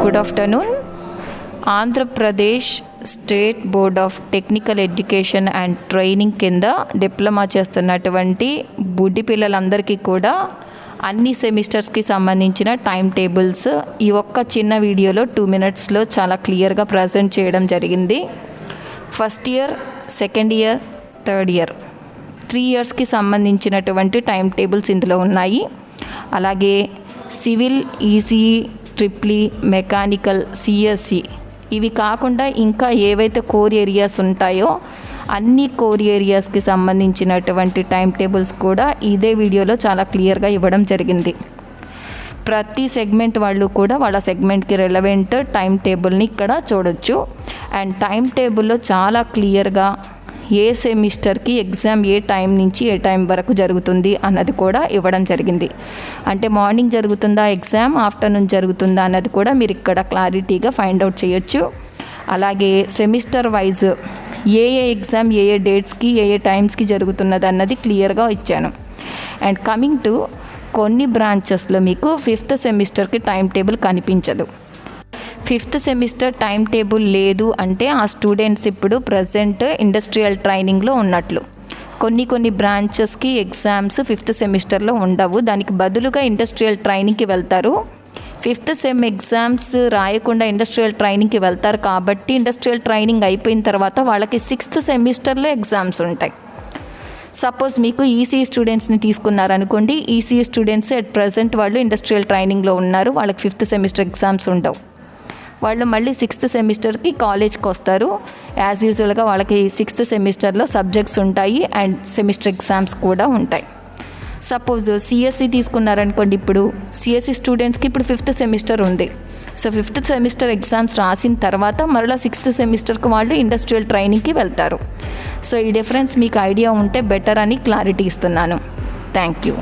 Good afternoon. Andhra Pradesh state board of technical education and training కింద diploma చేస్తున్నటువంటి బుడ్డి పిల్లలందరికీ కూడా అన్ని సెమిస్టర్స్కి సంబంధించిన టైం టేబుల్స్ ఈ ఒక్క చిన్న వీడియోలో 2 minutesలో చాలా క్లియర్గా ప్రజెంట్ చేయడం జరిగింది. First year, second year, third year 3 yearsకి సంబంధించినటువంటి టైం టేబుల్స్ ఇందులో ఉన్నాయి. అలాగే civil, ECE, triple, mechanical, CSC ఇవి కాకుండా ఇంకా ఏవైతే కోర్ ఏరియాస్ ఉంటాయో అన్ని కోర్ ఏరియాస్కి సంబంధించినటువంటి టైం టేబుల్స్ కూడా ఇదే వీడియోలో చాలా క్లియర్గా ఇవ్వడం జరిగింది. ప్రతి సెగ్మెంట్ వాళ్ళు కూడా వాళ్ళ సెగ్మెంట్కి రెలవెంట్ టైం టేబుల్ని ఇక్కడ చూడొచ్చు. అండ్ టైం టేబుల్లో చాలా క్లియర్గా ఏ సెమిస్టర్కి ఎగ్జామ్ ఏ టైం నుంచి ఏ టైం వరకు జరుగుతుంది అన్నది కూడా ఇవ్వడం జరిగింది. అంటే మార్నింగ్ జరుగుతుందా ఎగ్జామ్, ఆఫ్టర్నూన్ జరుగుతుందా అన్నది కూడా మీరు ఇక్కడ క్లారిటీగా ఫైండ్ అవుట్ చేయొచ్చు. అలాగే సెమిస్టర్ వైజ్ ఏ ఎగ్జామ్ ఏ డేట్స్కి ఏ టైమ్స్కి జరుగుతున్నది అన్నది క్లియర్గా ఇచ్చాను. అండ్ కమింగ్ టు కొన్ని బ్రాంచెస్లో మీకు 5th సెమిస్టర్కి టైం టేబుల్ కనిపించదు. 5th సెమిస్టర్ టైం టేబుల్ లేదు అంటే ఆ స్టూడెంట్స్ ఇప్పుడు ప్రజెంట్ ఇండస్ట్రియల్ ట్రైనింగ్లో ఉన్నట్లు. కొన్ని బ్రాంచెస్కి ఎగ్జామ్స్ 5th సెమిస్టర్లో ఉండవు, దానికి బదులుగా ఇండస్ట్రియల్ ట్రైనింగ్కి వెళ్తారు. 5th సెమ్ ఎగ్జామ్స్ రాయకుండా ఇండస్ట్రియల్ ట్రైనింగ్కి వెళ్తారు కాబట్టి ఇండస్ట్రియల్ ట్రైనింగ్ అయిపోయిన తర్వాత వాళ్ళకి 6th సెమిస్టర్లో ఎగ్జామ్స్ ఉంటాయి. సపోజ్ మీకు ఈసీఈ స్టూడెంట్స్ని తీసుకున్నారనుకోండి, ఈసీఈ స్టూడెంట్స్ అట్ ప్రజెంట్ వాళ్ళు ఇండస్ట్రియల్ ట్రైనింగ్లో ఉన్నారు, వాళ్ళకి 5th సెమిస్టర్ ఎగ్జామ్స్ ఉండవు. వాళ్ళు మళ్ళీ 6th సెమిస్టర్కి కాలేజ్కి వస్తారు. యాజ్ యూజువల్గా వాళ్ళకి 6th సెమిస్టర్లో సబ్జెక్ట్స్ ఉంటాయి అండ్ సెమిస్టర్ ఎగ్జామ్స్ కూడా ఉంటాయి. సపోజ్ సిఎస్సి తీసుకున్నారనుకోండి, ఇప్పుడు సిఎస్సి స్టూడెంట్స్కి ఇప్పుడు 5th సెమిస్టర్ ఉంది. సో 5th సెమిస్టర్ ఎగ్జామ్స్ రాసిన తర్వాత మరలా 6th సెమిస్టర్కి వాళ్ళు ఇండస్ట్రియల్ ట్రైనింగ్కి వెళ్తారు. సో ఈ డిఫరెన్స్ మీకు ఐడియా ఉంటే బెటర్ అని క్లారిటీ ఇస్తున్నాను. Thank you.